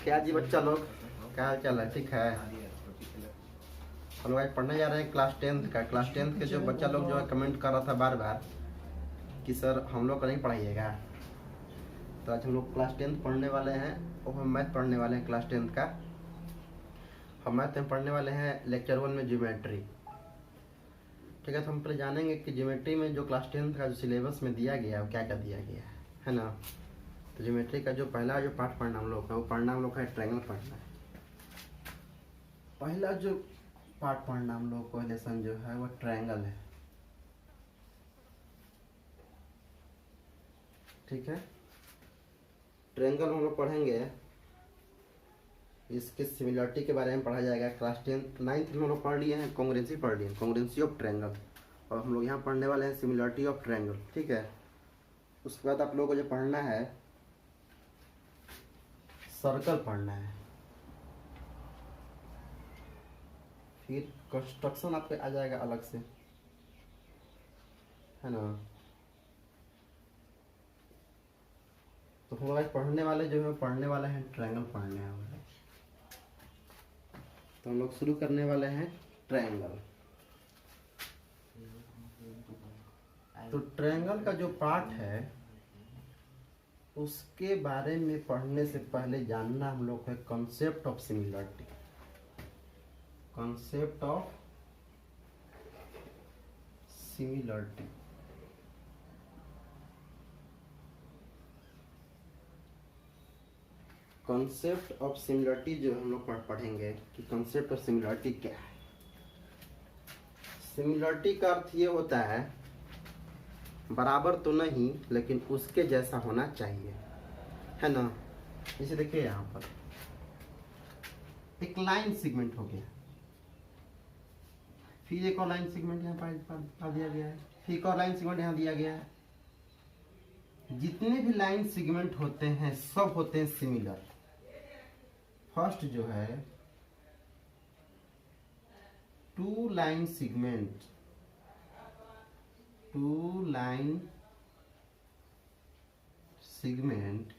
क्या जी बच्चा लोग, क्या हाल चाल है? ठीक है। हम लोग आज पढ़ने जा रहे हैं क्लास 10th का। क्लास 10th के जो बच्चा लोग जो है कमेंट कर रहा था बार बार कि सर हम लोग का नहीं पढ़ाइएगा, तो आज हम लोग क्लास 10th पढ़ने वाले हैं और हम मैथ पढ़ने वाले हैं क्लास 10th का। हम मैथ में पढ़ने वाले हैं लेक्चर 1 में ज्योमेट्री। ठीक है, तो हम पहले जानेंगे कि ज्योमेट्री में जो क्लास 10th का जो सिलेबस में दिया गया है वो क्या क्या दिया गया है ना। तो ज्योमेट्री का जो पहला जो पार्ट पढ़ना हम लोग का, वो पढ़ना हम लोग का ट्रायंगल पढ़ना है। पहला जो पार्ट पढ़ना हम लोग को लेसन जो है वो ट्रायंगल है। ठीक है, ट्रायंगल हम लोग पढ़ेंगे, इसके सिमिलरिटी के बारे में पढ़ा जाएगा। क्लास 9th में हम लोग पढ़ लिए हैं, कॉन्ग्रुएंसी पढ़ लिए, कॉन्ग्रुएंसी ऑफ ट्रायंगल, और हम लोग यहाँ पढ़ने वाले हैं सिमिलरिटी ऑफ ट्रायंगल। ठीक है, उसके बाद आप लोगों को जो पढ़ना है सर्कल पढ़ना है, फिर कंस्ट्रक्शन आपके आ जाएगा अलग से, है ना। तो हम लोग आज पढ़ने वाले जो है पढ़ने वाले हैं ट्रायंगल पढ़ने वाले। तो हम लोग शुरू करने वाले हैं ट्रायंगल। तो ट्रायंगल का जो पार्ट है उसके बारे में पढ़ने से पहले जानना हम लोग को है concept of similarity. Concept of similarity, concept of similarity जो हम लोग पढ़ेंगे कि कॉन्सेप्ट ऑफ सिमिलरिटी क्या है। सिमिलरिटी का अर्थ ये होता है बराबर तो नहीं लेकिन उसके जैसा होना चाहिए, है ना। जैसे देखिए यहाँ पर एक लाइन सेगमेंट हो गया, फिर एक और लाइन सेगमेंट यहाँ पर दिया गया है, फिर एक और लाइन सेगमेंट यहाँ दिया गया है। जितने भी लाइन सेगमेंट होते हैं सब होते हैं सिमिलर। फर्स्ट जो है two line segment, two line segment,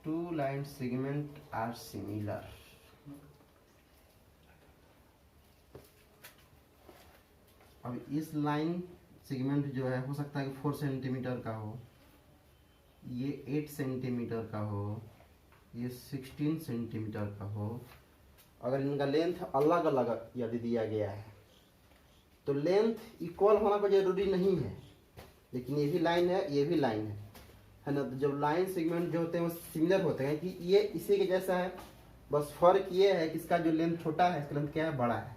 two line segment are similar. अब इस लाइन सेगमेंट जो है हो सकता है कि 4 सेंटीमीटर का हो, ये 8 सेंटीमीटर का हो, ये 16 सेंटीमीटर का हो। अगर इनका लेंथ अलग अलग यदि दिया गया है तो लेंथ इक्वल होना कोई जरूरी नहीं है, लेकिन ये भी लाइन है ये भी लाइन है ना। तो जब लाइन सेगमेंट जो होते हैं वो सिमिलर होते हैं कि ये इसी के जैसा है, बस फर्क ये है कि इसका जो लेंथ छोटा है इसका लेंथ क्या है, बड़ा है,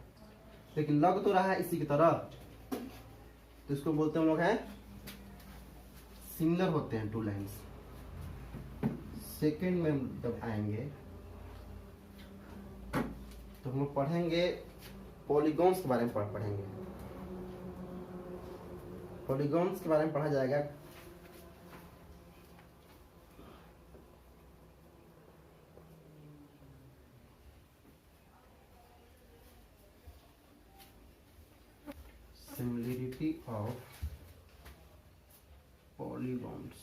लेकिन लग तो रहा है इसी की तरफ, तो इसको बोलते हैं हम लोग हैं सिमिलर होते हैं टू लाइंस। सेकेंड में जब आएंगे तो हम लोग पढ़ेंगे पॉलीगॉन्स के बारे में पढ़ेंगे। पॉलीगॉन्स के बारे में पढ़ा जाएगा। Similarity of polygons,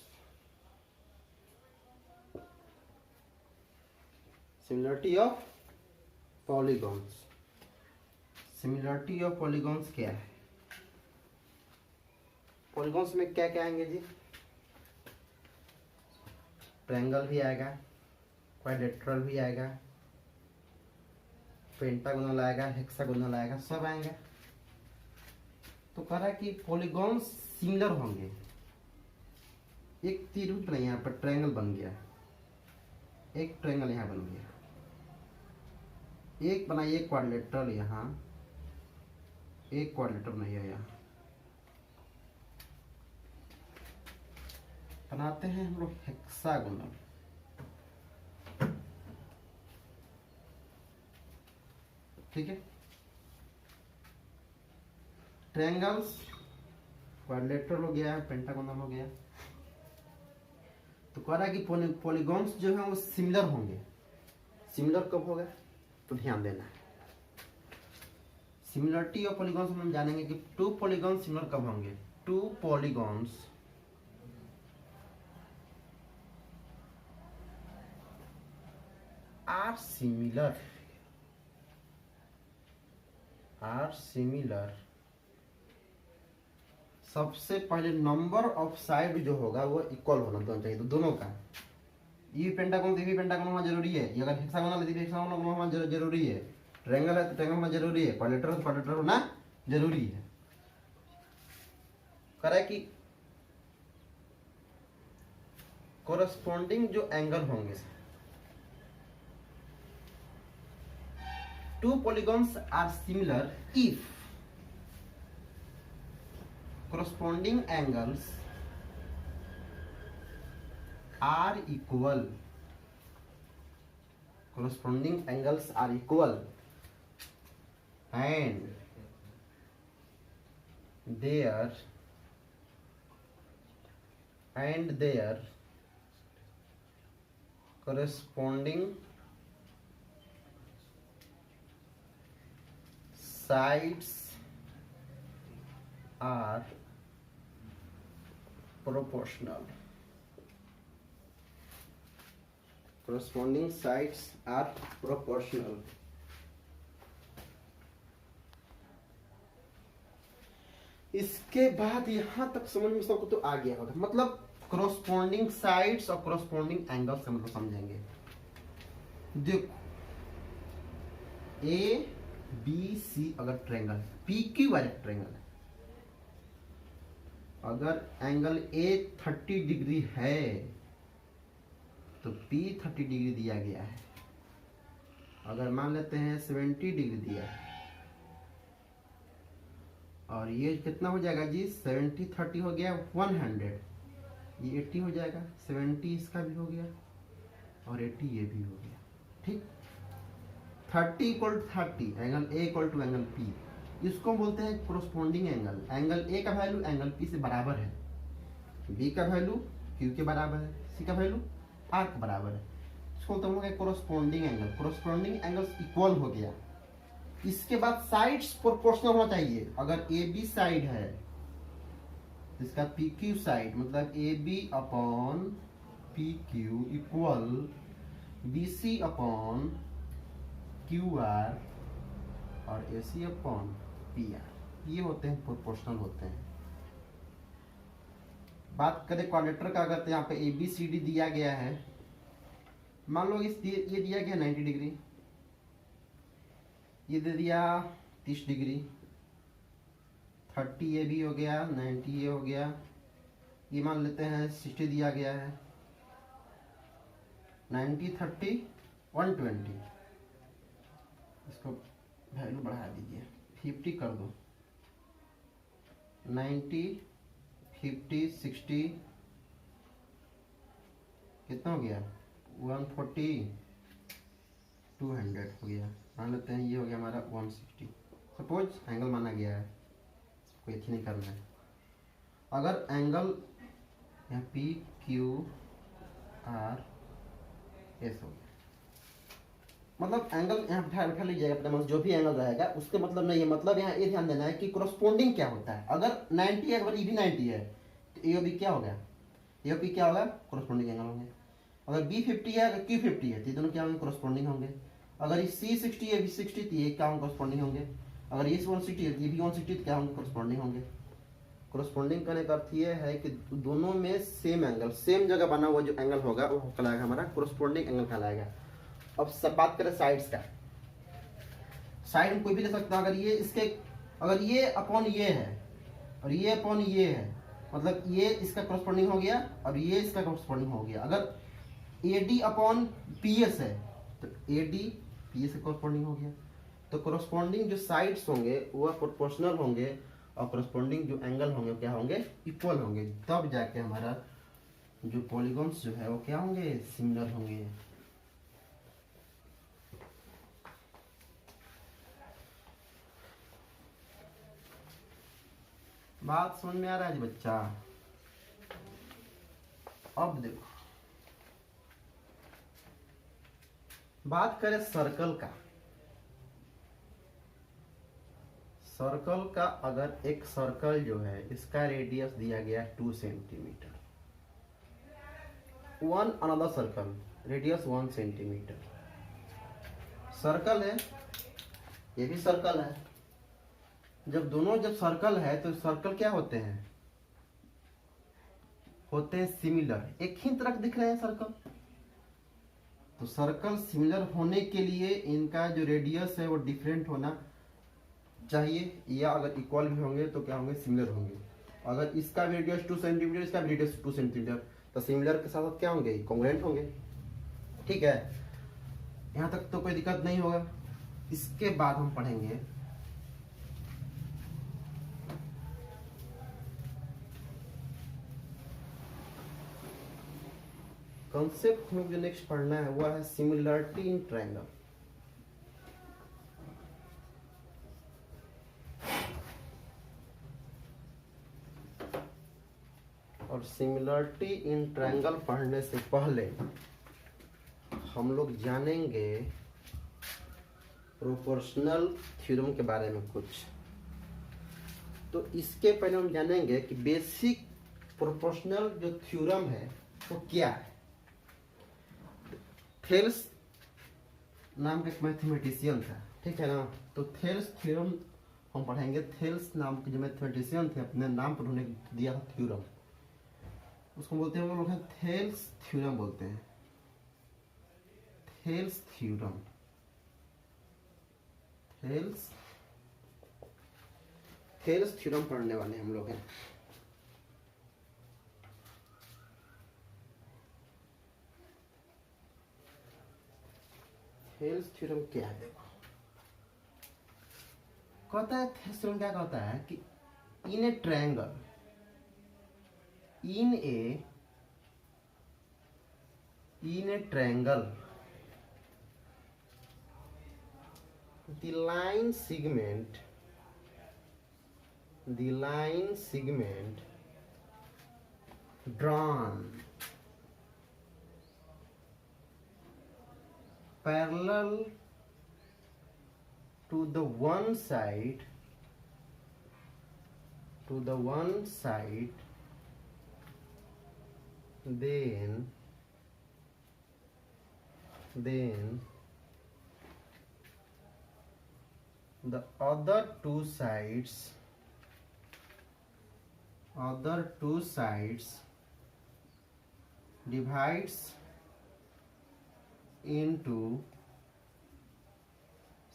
similarity of polygons. Similarity of polygons क्या है? पॉलीगॉन्स में क्या क्या आएंगे जी? ट्रायंगल भी आएगा, क्वाड्रेट्रल भी आएगा, पेंटागोनल आएगा, हेक्सागोनल आएगा, सब आएंगे। तो कह रहा है कि पॉलीगॉन्स सिमिलर होंगे। एक त्रिभुज नहीं, यहाँ पर ट्रायंगल बन गया, एक ट्रायंगल यहाँ बन गया, एक बनाइए क्वाड्रिलेटरल, यहाँ एक क्वाड्रिलेटरल नहीं है, यहाँ बनाते हैं हम लोग हेक्सागोनल। ठीक है, ट्रायंगल्स क्वाड्रिलेटरल हो गया, पेंटागोनल हो गया। तो कह रहा है कि पॉलीगॉन्स जो है वो सिमिलर होंगे। सिमिलर कब होगा तो ध्यान देना है। सिमिलरिटी ऑफ पॉलीगॉन्स हम जानेंगे कि टू पॉलीगॉन्स सिमिलर कब होंगे। टू पॉलीगॉन्स आर सिमिलर, सबसे पहले नंबर ऑफ साइड जो होगा वो इक्वल होना चाहिए, तो दोनों का, ये पेंटागन भी पेंटागन होना जरूरी है, ये अगर हेक्सागोनल है तो हेक्सागोनल होना जरूरी है, ट्रायंगल है तो ट्रायंगल होना जरूरी है, क्वाड्रिलेटरल है तो क्वाड्रिलेटरल होना जरूरी है। करे कि कोरस्पॉन्डिंग जो एंगल होंगे, two polygons are similar if corresponding angles are equal, corresponding angles are equal and their corresponding sides are proportional, corresponding sides are proportional। इसके बाद यहां तक समझ में सबको तो आ गया होगा, मतलब corresponding sides और corresponding angles से मतलब समझेंगे। देखो ए बी सी अगर ट्रायंगल, पी क्यू वाला ट्रायंगल है, अगर एंगल ए 30 डिग्री है तो पी 30 डिग्री दिया गया है। अगर मान लेते हैं 70 डिग्री दिया है, और ये कितना हो जाएगा जी, 70 30 हो गया 100, ये 80 हो जाएगा, 70 इसका भी हो गया और 80 ये भी हो गया, ठीक। 30 equal to 30, angle A equal to angle P, इसको बोलते हैं कोरस्पॉन्डिंग एंगल। एंगल ए का वैल्यू एंगल पी से बराबर है, बी का वैल्यू क्यू के बराबर है, सी का वैल्यू आर के बराबर है, इसको बोलते हैं corresponding angle. Corresponding angles equal हो गया। इसके बाद साइड्स प्रोपोर्शनल होना चाहिए। अगर ए बी साइड है, इसका पी क्यू साइड मतलब A B upon P Q equal B C upon Q R और A C upon P R, ये होते हैं प्रोपोर्शनल होते हैं। बात करें क्वाड्रेटर का, अगर तो यहाँ पे ए बी सी डी दिया गया है, मान लो ये दिया गया 90 डिग्री, ये दे दिया 30 डिग्री, 30 ये भी हो गया, 90 ये हो गया, ये मान लेते हैं 60 दिया गया है, 90 30 120, इसको वैल्यू बढ़ा दीजिए, 50 कर दो, 90 50 60 कितना हो गया, 140 200 हो गया। मान लेते हैं ये हो गया हमारा 160, सपोज एंगल माना गया है, कोई अच्छी नहीं करना है। अगर एंगल यहाँ पी क्यू आर एस हो गया, मतलब एंगल यहाँ बैठा लीजिएगा, जो भी एंगल रहेगा उसके मतलब नहीं है, मतलब यहाँ ये ध्यान देना है कि कोरस्पॉन्डिंग क्या होता है। अगर 90 है, अगर ये भी 90 है तो ए बी क्या हो गया, ए बी क्या होगा, कोरस्पॉन्डिंग एंगल होंगे। अगर बी 50 है, अगर क्यू 50 है तो ये दोनों क्या होंगे, कोरस्पॉन्डिंग होंगे। अगर ये सी 60 है, बी 60 तो ये क्या होंगे, कोरस्पॉन्डिंग होंगे। अगर ये 160 है, ये भी 160 तो क्या होंगे, कोरस्पॉन्डिंग होंगे। कोरस्पॉन्डिंग करने का अर्थ ये है कि दोनों में सेम एंगल, सेम जगह बना हुआ जो एंगल होगा वो कहलाएगा हमारा कोरस्पॉन्डिंग एंगल कहलाएगा। अब सब बात करें साइड्स का, साइड में कोई भी ले सकता है। अगर ये इसके, अगर ये अपॉन ये है और ये अपॉन ये है, मतलब ये इसका कोरस्पॉन्डिंग हो गया और ये इसका कोरस्पॉन्डिंग हो गया। अगर AD अपॉन PS है तो AD PS से कोरस्पॉन्डिंग हो गया। तो कोरस्पॉन्डिंग जो साइड्स होंगे वह प्रोपोर्शनल होंगे और कोरस्पॉन्डिंग जो एंगल होंगे क्या होंगे, इक्वल होंगे। तब जाके हमारा जो पॉलीगॉन्स जो है वो क्या होंगे, सिमिलर होंगे। बात समझ में आ रहा है जी बच्चा? अब देखो बात करें सर्कल का। सर्कल का अगर एक सर्कल जो है इसका रेडियस दिया गया 2 centimetre, one another circle radius 1 centimetre, circle है, ये भी सर्कल है। जब दोनों जब सर्कल है तो सर्कल क्या होते हैं? होते हैं सिमिलर, एक ही तरफ दिख रहे हैं सर्कल। तो सर्कल सिमिलर होने के लिए इनका जो रेडियस है वो डिफरेंट होना चाहिए, या अगर इक्वल भी होंगे तो क्या होंगे? सिमिलर होंगे। अगर इसका भी रेडियस 2 सेंटीमीटर, इसका भी रेडियस 2 सेंटीमीटर, तो सिमिलर के साथ साथ क्या होंगे? कॉन्ग्रुएंट होंगे। ठीक है, यहाँ तक तो कोई दिक्कत नहीं होगा। इसके बाद हम पढ़ेंगे कॉन्सेप्ट में जो नेक्स्ट पढ़ना है वो है सिमिलरिटी इन ट्रायंगल। और सिमिलरिटी इन ट्रायंगल पढ़ने से पहले हम लोग जानेंगे प्रोपोर्शनल थ्योरम के बारे में कुछ। तो इसके पहले हम जानेंगे कि बेसिक प्रोपोर्शनल जो थ्योरम है वो क्या है। थेल्स नाम का एक मैथमेटिशियन था, ठीक है ना। तो थेल्स थ्योरम हम पढ़ेंगे। थेल्स नाम के जो मैथमेटिशियन थे, अपने नाम पर उन्होंने दिया था थ्योरम, उसको बोलते हैं, वो लोग थेल्स थ्योरम बोलते हैं। थेल्स थ्योरम, थेल्स थ्योरम पढ़ने वाले हम लोग हैं। थेल्स थ्योरम क्या है? देखो, कहता है थेल्स थ्योरम क्या कहता है कि in a triangle, in a triangle the line segment drawn parallel to the one side then the other two sides divides into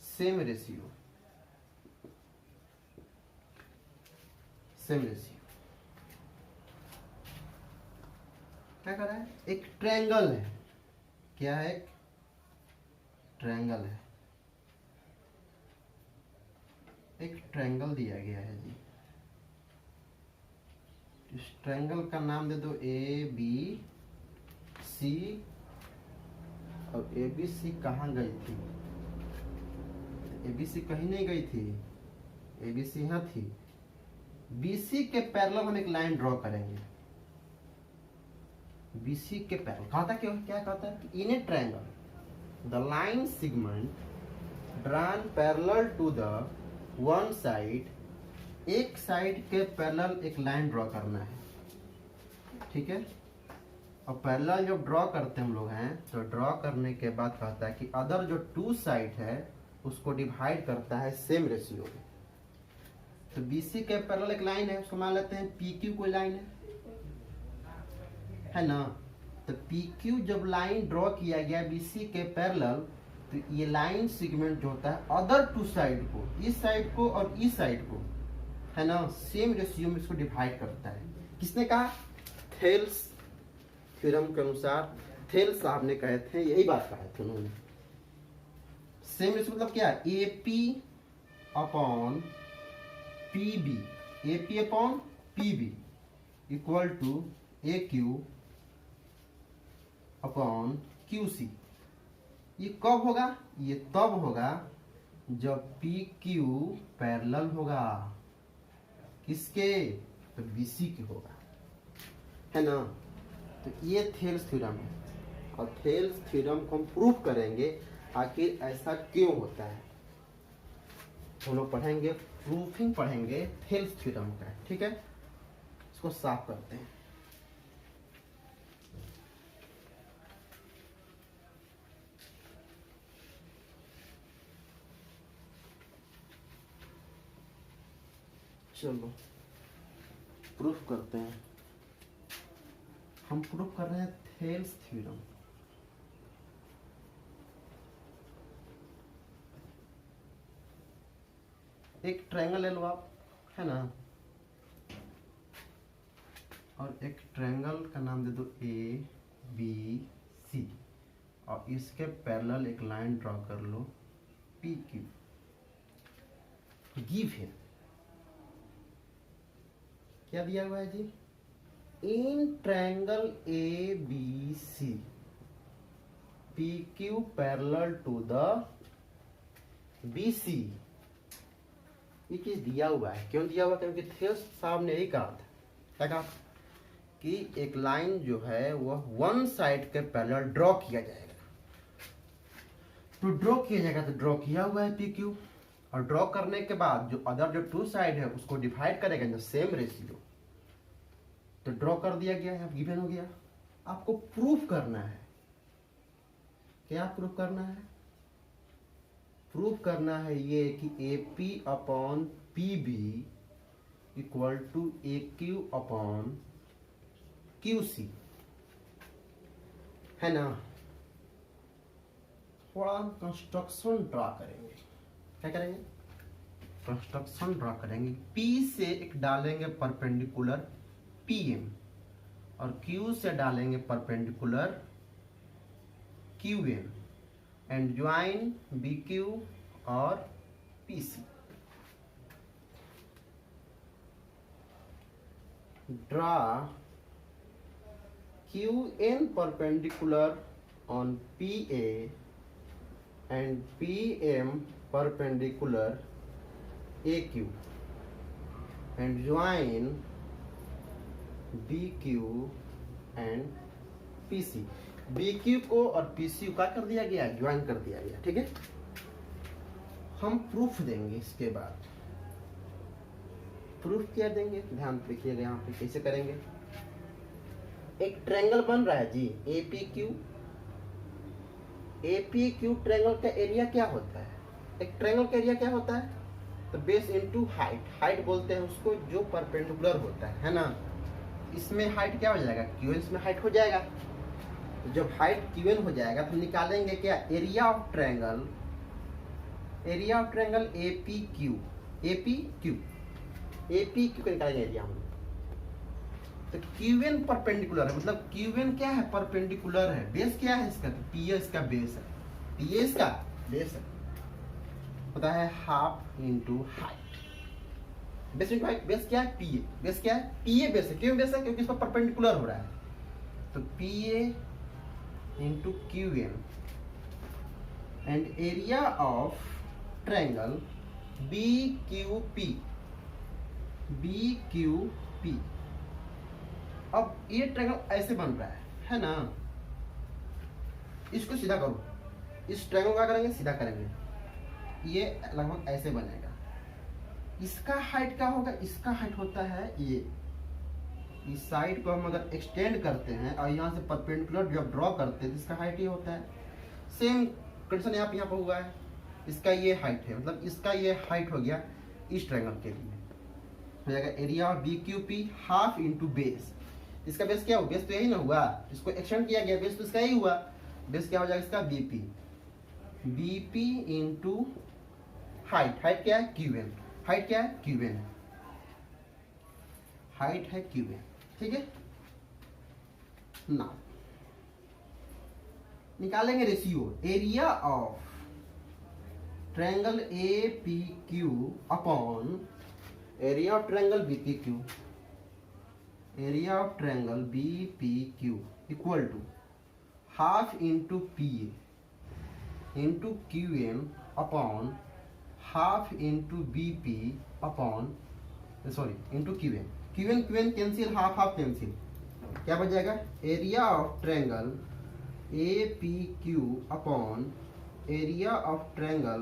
same ratio। क्या कर रहा है? एक ट्रायंगल है, क्या है? एक ट्रायंगल है, एक ट्रायंगल दिया गया है जी। इस ट्रायंगल का नाम दे दो ए बी सी। और ए बी सी कहाँ गई थी? ए बी सी कहीं नहीं गई थी, ए बी सी यहाँ थी। बी सी के पैरेलल हम एक लाइन ड्रॉ करेंगे। बी सी के पैरेलल कहता क्यों, क्या कहता है? In a triangle the line segment drawn parallel to the one side, एक साइड के पैरेलल एक लाइन ड्रॉ करना है, ठीक है। और पैरेलल जब ड्रॉ करते हम लोग हैं तो ड्रॉ करने के बाद कहता है कि अदर जो टू साइड है उसको डिवाइड करता है सेम रेशियो में। तो बीसी के पैरेलल एक लाइन है, उसको मान लेते हैं पी क्यू कोई लाइन है ना। तो पी क्यू जब लाइन ड्रॉ किया गया बीसी के पैरेलल, तो ये लाइन सेगमेंट जो होता है अदर टू साइड को, इस साइड को और इस साइड को, है ना, सेम रेशियो में इसको डिवाइड करता है। किसने कहा? थेल्स थ्योरम के अनुसार थेल्स साहब ने कहे थे, यही बात कहे थे उन्होंने। सेम रेशियो मतलब क्या? A P upon P B, A P upon P B equal to A Q upon Q C. ये कब होगा? ये तब होगा जब पी क्यू पैरेलल होगा। किसके? तो बीसी के होगा, है ना। तो ये थेल्स थ्योरम है, और थेल्स थ्योरम को हम प्रूव करेंगे आखिर ऐसा क्यों होता है। हम लोग पढ़ेंगे, प्रूफिंग पढ़ेंगे थेल्स थ्योरम का, ठीक है। इसको साफ करते हैं। चलो प्रूफ करते हैं। हम प्रूफ कर रहे हैं थेल्स थ्योरम। एक ट्रायंगल ले लो आप, है ना, और एक ट्रायंगल का नाम दे दो ए बी सी, और इसके पैरेलल एक लाइन ड्रॉ कर लो पी क्यू। गिव है, क्या दिया हुआ है जी? In triangle A B C P Q parallel to the B C, ये चीज दिया हुआ है। क्यों दिया हुआ? क्योंकि थेल्स साहब ने यही कहा था, क्या कहा कि एक लाइन जो है वह वन साइड के पैरेलल ड्रॉ किया जाएगा। तो ड्रॉ किया जाएगा, तो ड्रॉ किया हुआ है पी क्यू, और ड्रॉ करने के बाद जो अदर जो टू साइड है उसको डिवाइड करेगा इन द सेम रेशियो। तो ड्रॉ कर दिया गया है, गिवन हो गया। आपको प्रूफ करना है। क्या प्रूफ करना है? प्रूफ करना है ये कि A P upon P B equal to A Q upon Q C, है ना। थोड़ा कंस्ट्रक्शन ड्रा करेंगे। क्या करेंगे? कंस्ट्रक्शन ड्रा करेंगे। P से एक डालेंगे परपेंडिकुलर PM, और Q से डालेंगे perpendicular QM, and join BQ और PC। Draw QN perpendicular on PA and PM perpendicular AQ, and join BQ and PC। BQ को और PC का कर दिया गया, ज्वाइन कर दिया गया, ठीक है। हम प्रूफ देंगे इसके बाद। प्रूफ क्या देंगे? ध्यान देखिएगा यहाँ पे कैसे करेंगे। एक ट्रायंगल बन रहा है जी APQ। APQ ट्रायंगल का एरिया क्या होता है? एक ट्रायंगल का एरिया क्या होता है? तो बेस इनटू हाइट। हाइट बोलते हैं उसको जो परपेंडिकुलर होता है ना। इसमें हाइट क्या हो जाएगा? QN इसमें हाइट हो जाएगा। तो जब हाइट QN हो जाएगा तो निकालेंगे क्या? Area of triangle. Area of triangle APQ। APQ का निकालेंगे एरिया हम। तो QN परपेंडिकुलर है, मतलब QN क्या है? परपेंडिकुलर है। बेस क्या है इसका? तो PA इसका बेस है। PA इसका बेस है, होता है half into height. Base into height. Base क्या है? PA। बेस क्या है? PA बेस है। क्यों बेस है? क्योंकि इस पर परपेंडिकुलर हो रहा है। तो PA into QN, and area of triangle BQP। अब ये ट्रायंगल ऐसे बन रहा है ना। इसको सीधा करो। इस ट्रायंगल का करेंगे, सीधा करेंगे, ये लगभग ऐसे बनेगा। इसका हाइट क्या होगा? इसका हाइट होता है ये। इस साइड को हम अगर एक्सटेंड करते हैं और यहाँ से परपेंडिकुलर जब ड्रॉ करते हैं तो इसका हाइट ये होता है। सेम कंडीशन यहाँ पे हुआ है। इसका ये हाइट है, मतलब इसका ये हाइट हो गया इस ट्रायंगल के लिए। हो जाएगा area of BQP half into base. इसका बेस क्या हो? बेस तो यही ना हुआ, इसको एक्सटेंड किया गया, बेस तो इसका ही हुआ। बेस क्या हो जाएगा इसका? BP into height. हाइट क्या है? QN। हाइट क्या है? QN। हाइट है QN, ठीक है ना। निकालेंगे ratio. Area of triangle APQ upon area of triangle BPQ। Area of triangle BPQ equal to half into PA into QN upon half into BP upon into QN। QN cancel, half half cancel, क्या बच जाएगा? Area of triangle APQ upon area of triangle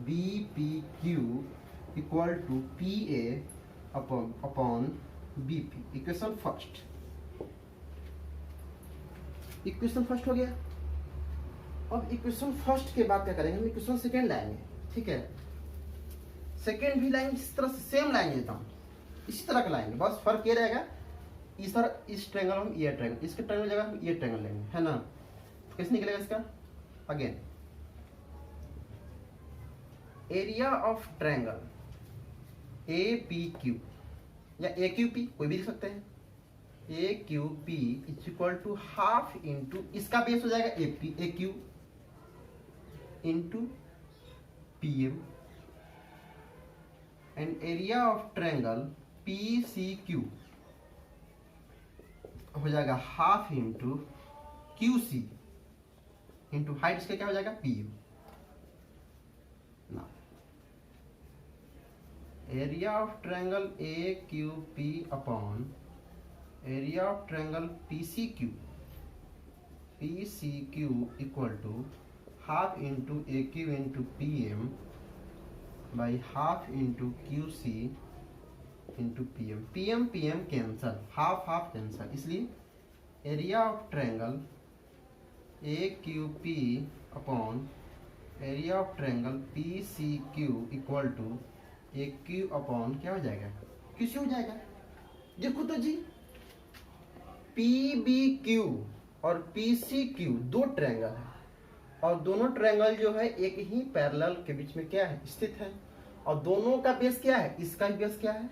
BPQ equal to PA upon BP। Equation first. Equation first हो गया। अब equation first के बाद क्या करेंगे? हम इक्वेशन सेकेंड लाएंगे, ठीक है। सेकेंड भी लाएंगे, इस तरह से सेम लाएंगे एकदम। इसी तरह का लाएंगे, बस फर्क ये रहेगा इस तरह, इस ट्रायंगल हम ये ट्रायंगल, इसके ट्रायंगल जगह हम ये ट्रायंगल लेंगे, है ना। तो कैसे निकलेगा इसका, again area of triangle A P Q या ए क्यू पी कोई भी लिख सकते हैं, A Q P is equal to half into इसका बेस हो जाएगा A P A Q into P M, and area of triangle P C Q हो जाएगा half into Q C into height इसका क्या हो जाएगा P U. Area of triangle A Q P upon area of triangle P C Q equal to half into A Q into P M by half into Q C into P M cancel, half half cancel, इसलिए area of triangle A Q P upon area of triangle P C Q equal to A Q upon क्या हो जाएगा Q C हो जाएगा। देखो तो जी P B Q और पी सी क्यू दो ट्रायंगल है और दोनों ट्रायंगल जो है एक ही पैरेलल के बीच में क्या है स्थित है, और दोनों का बेस क्या है, इसका बेस क्या है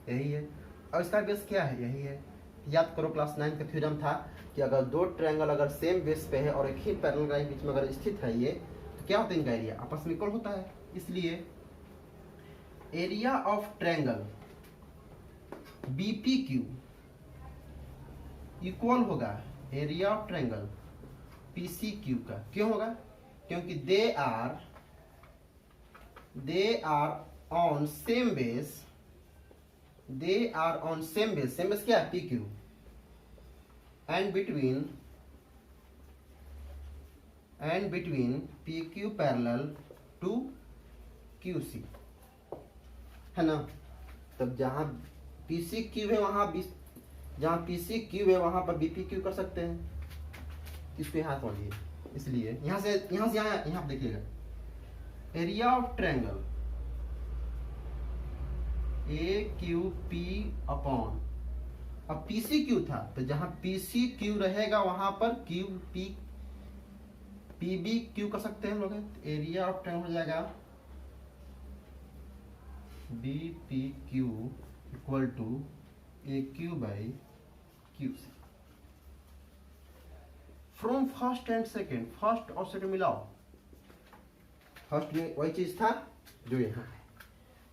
यही है और इसका बेस क्या है यही है। याद करो क्लास 9 का थ्योरम था कि अगर दो ट्रायंगल अगर सेम बेस पे है और एक ही पैरेलल के बीच में अगर स्थित है ये, तो क्या होता है इनका एरिया आपस में इक्वल होता है। इसलिए area of triangle BP Q equal होगा area of triangle PC Q का। क्यों होगा, क्योंकि they are on same base, same base क्या है P Q, and between P Q parallel to Q C, है ना। तब जहां पीसी क्यू है वहां जहां पीसी क्यू है वहां पर बीपी क्यू कर सकते हैं, इसको यहां पढ़िए। इसलिए यहां से यहां देखिएगा area of triangle A Q P upon, अब पीसी क्यू था तो जहां पीसी क्यू रहेगा वहां पर क्यू पी बी क्यू कर सकते हैं हम लोग। एरिया ऑफ ट्रायंगल हो जाएगा B P Q equal to A Q by Q C. From first and second, first और सेकेंड मिलाओ, फर्स्ट में वही चीज था जो यहाँ है।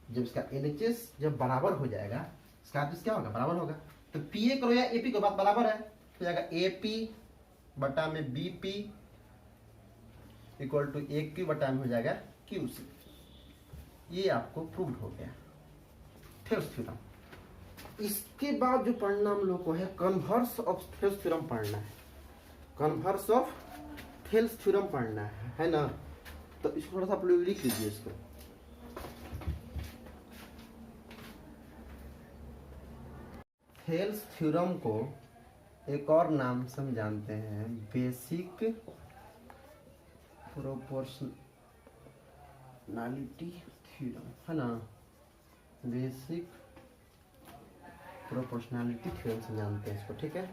जब इसका LHS जब बराबर हो जाएगा, इसका आदेश क्या होगा बराबर होगा, तो PA करो या AP को बात बराबर है, तो जाएगा AP बटा में BP इक्वल टू AQ बटा में हो जाएगा QC। ये आपको प्रूव्ड हो गया थेल्स थ्योरम। इसके बाद जो पढ़ना हम लोग को है कन्वर्स ऑफ थेल्स थ्योरम पढ़ना है, कन्वर्स ऑफ थेल्स थ्योरम पढ़ना है ना। तो इसको थोड़ा सा आप लोग लिख लीजिए इसको। थेल्स थ्योरम को एक और नाम से हम जानते हैं बेसिक प्रोपोर्शनैलिटी थ्योरम, है ना। बेसिक प्रोपोर्शनैलिटी थ्योरम से जानते हैं इसको, ठीक है।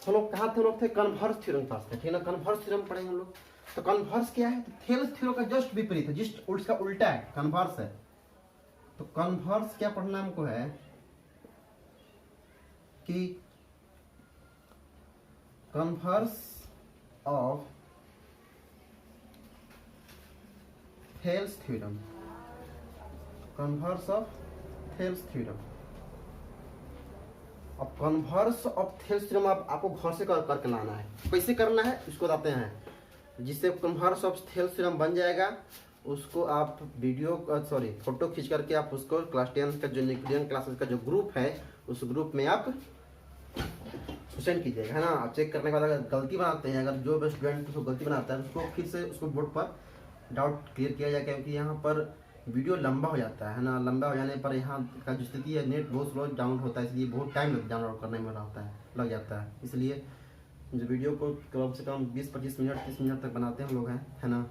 तो लोग कहाँ थे, लोग थे कन्वर्स थ्योरम पास थे, ठीक है ना। कन्वर्स थ्योरम पढ़ेंगे हम लोग। तो कन्वर्स क्या है, तो थेल्स थ्योरम का जस्ट विपरीत है, जस्ट उसका उल्टा है, कन्वर्स है। तो कन्वर्स क्या पढ़ना हमको है कि converse of Thales theorem, converse of Thales theorem. अब कन्वर्स ऑफ थेल्स थ्योरम आपको घर से करके लाना है। कैसे करना है इसको बताते हैं। जिससे कन्वर्स ऑफ थेल्स थ्योरम बन जाएगा, उसको आप फोटो खींच करके आप उसको क्लास 10 का जो न्यूक्लियर क्लासेस का जो ग्रुप है, उस ग्रुप में आप सेंड कीजिएगा, है ना। आप चेक करने के बाद अगर गलती बनाते हैं, अगर जो भी स्टूडेंट उसको गलती बनाता है उसको फिर से उसको बोर्ड पर डाउट क्लियर किया जाए, क्योंकि यहाँ पर वीडियो लंबा हो जाता है ना। लंबा हो जाने पर यहाँ का जो स्थिति है, नेट बहुत स्लो डाउनलोड होता है, इसलिए बहुत टाइम डाउनलोड करने में लग जाता है। इसलिए जो वीडियो को कम से कम 20-25 मिनट 30 मिनट तक बनाते हैं हम लोग हैं, है ना।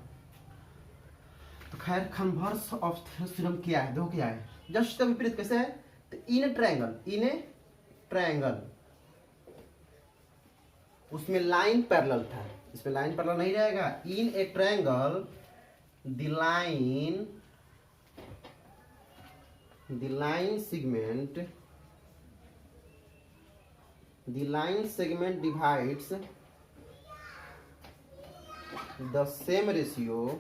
तो खैर कन्वर्स ऑफ थेल्स थ्योरम क्या है, दो क्या है, जस्ट का विपरीत कैसे है। तो तो इन ए ट्रायंगल उसमें लाइन पैरेलल था, इसमें लाइन पैरेलल नहीं रहेगा। In a triangle the line segment divides the same ratio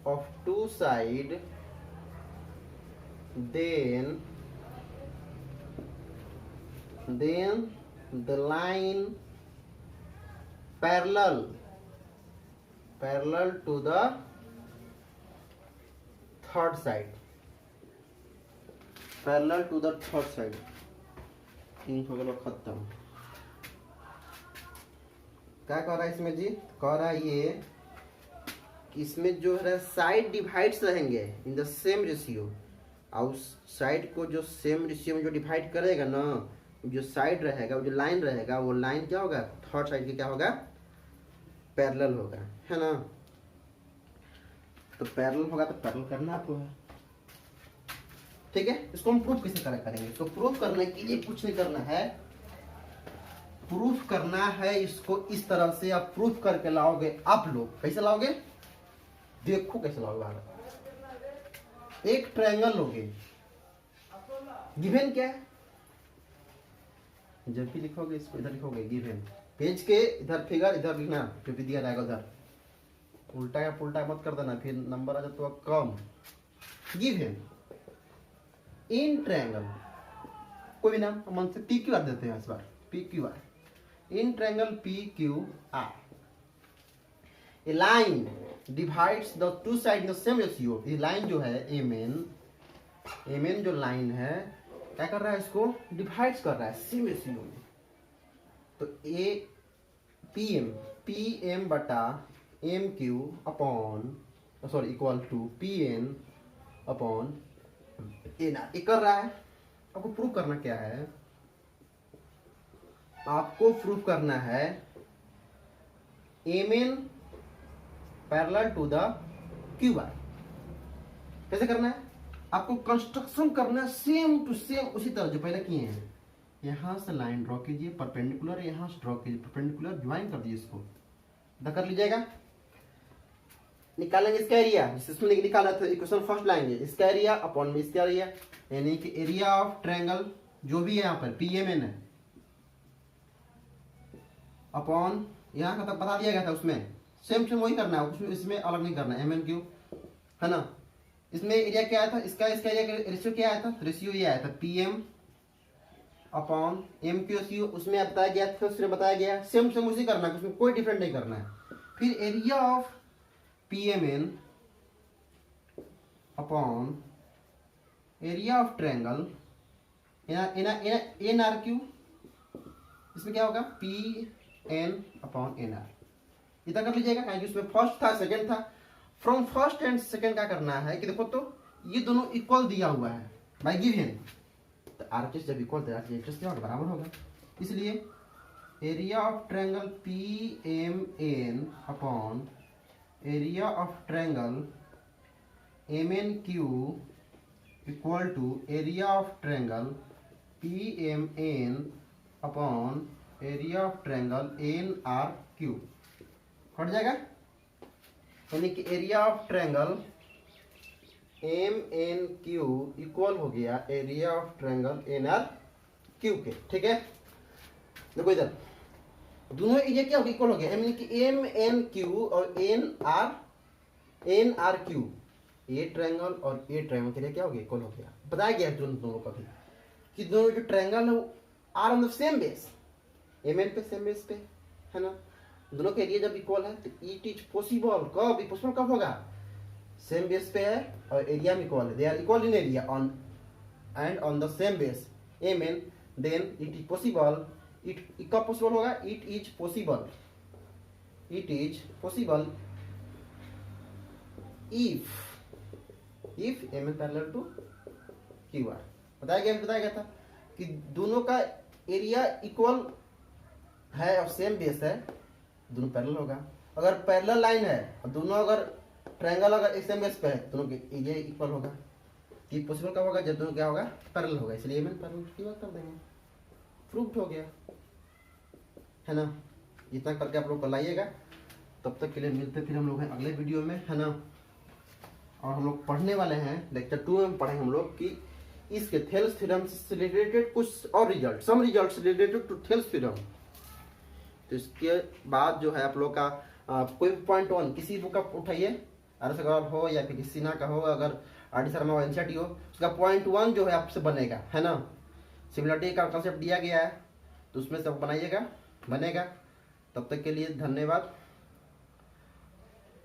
of two sides, then the line parallel to the third side, इन हो गया खत्म। क्या कह रहा है इसमें जी? कह रहा है ये कि इसमें जो है साइड डिवाइड्स रहेंगे इन द सेम रेशियो, और उस साइड को जो सेम रेशियो में जो डिवाइड करेगा ना, जो साइड रहेगा, वो जो लाइन रहेगा, वो लाइन क्या होगा? थर्ड साइड की क्या होगा? पैरेलल होगा, है ना। तो पैरेलल होगा तो पैरेलल करना आपको है, ठीक है। इसको हम प्रूफ कैसे करेंगे? इसको प्रूफ करने के लिए कुछ नहीं करना है, प्रूफ करना है इसको इस तरह से आप प्रूफ करके लाओगे। आप लोग कैसे लाओगे? देखो कैसे लाओगे। एक ट्रायंगल लोगे, गिवन क्या है? जब भी लिखोगे इसको इधर लिखोगे गिवन, पेज के इधर फिगर इधर लिखना जो भी दिया जाएगा उधर, उल्टा या पुल्टा मत कर देना, फिर नंबर आ जाता तो कम। गिवन इन ट्रायंगल, कोई भी नाम मन से पी क्यू आर देते हैं इस बार, P Q R, in triangle P Q R a line divides the two side in the same ratio. ये लाइन जो है एम एन जो लाइन है क्या कर रहा है? इसको डिवाइड्स कर रहा है सेम रेशियो में। तो ए पी एम बटा M Q upon sorry equal to P N upon N R, ये कर रहा है। आपको प्रूव करना क्या है? आपको प्रूव करना है M N parallel to the Q R. कैसे करना है? आपको कंस्ट्रक्शन करना है सेम टू सेम उसी तरह जो पहले किए हैं। यहां से लाइन ड्रॉ कीजिए परपेंडिकुलर, यहां से ड्रॉ कीजिए परपेंडिकुलर, ज्वाइन कर दीजिए इसको, कर लीजिएगा। निकालेंगे इसका एरिया, जिसमें निकाला था इक्वेशन फर्स्ट लाएंगे, इसका एरिया अपॉन में इसका एरिया, यानी कि एरिया ऑफ ट्रायंगल जो भी है यहाँ पर पी एम एन है अपॉन यहाँ का तो बता दिया गया था, उसमें सेम वही करना है, उसमें इसमें अलग नहीं करना है, एम एन क्यू है ना। इसमें एरिया क्या आया था? इसका एरिया रेशियो क्या आया था? रेशियो ये आया था P M upon M Q C, उसमें बताया गया था, उसमें बताया गया सेम उसी करना है, उसमें कोई डिफरेंट नहीं करना है। फिर area of P M N upon area of triangle N R Q, इसमें क्या होगा? P N upon N R, इतना कर लीजिएगा। क्योंकि उसमें फर्स्ट था सेकंड था, फ्रॉम फर्स्ट एंड सेकंड क्या करना है कि देखो तो ये दोनों इक्वल दिया हुआ है बाय गिवन, तो आरएचएस जब इक्वल था आरएचएस क्या होगा? बराबर होगा। इसलिए area of triangle P M N upon area of triangle M N Q equal to area of triangle P M N upon area of triangle N R Q. हट जाएगा, यानी कि area of triangle M N Q equal हो गया area of triangle N R Q के, ठीक है। देखो इधर दोनों एरिया क्या हो गया? इक्वल हो गया, यानी कि एम एन क्यू और N R Q, a triangle और ए ट्रायंगल के लिए क्या हो गया? इक्वल हो गया। बताया गया दोनों का भी कि दोनों जो ट्रायंगल है वो are on the same base, M N पे सेम बेस पे है ना। दोनों के एरिया जब इक्वल है तो इट इज पॉसिबल, कब पॉसिबल कब होगा? सेम बेस पे है और एरिया में इक्वल है, they are equal in area on and on the same base M N, then it is possible. It कब पॉसिबल होगा? It is possible if M N parallel to Q R. बताया गया था कि दोनों का एरिया इक्वल है और सेम बेस है, दोनों पैरेलल होगा। अगर पैरेलल लाइन है और दोनों अगर ट्रायंगल अगर सेम बेस पे है दोनों के ये इक्वल होगा। ये पॉसिबल कब होगा? जब दोनों क्या होगा? पैरेलल होगा। इसलिए मैंने पैरेलल की बात कर देंगे, प्रूव्ड हो गया, है ना। इतना करके आप लोग को लाइएगा। तब तक के लिए मिलते फिर हम लोग हैं अगले वीडियो में, है ना। और हम लोग पढ़ने वाले हैं लेक्चर 2 में पढ़ेंगे हम लोग कि इसके थेल्स थ्योरम से रिलेटेड कुछ और result, some results related to Thales theorem. तो इसके बाद जो है आप लोग का कोई पॉइंट 1 किसी बुक का उठाइए, आर एस हो या फिर किसी ना का हो, अगर आर डी शर्मा एनसीईआरटी हो, उसका पॉइंट 1 जो है आपसे बनेगा, है ना। सिमिलरिटी का कॉन्सेप्ट दिया गया है तो उसमें से बनाइएगा, बनेगा। तब तक के लिए धन्यवाद।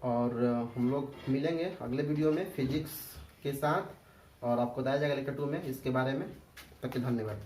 और हम लोग मिलेंगे अगले वीडियो में फिजिक्स के साथ, और आपको बताया जाएगा लेक्चर 2 में इसके बारे में। तब तक के धन्यवाद।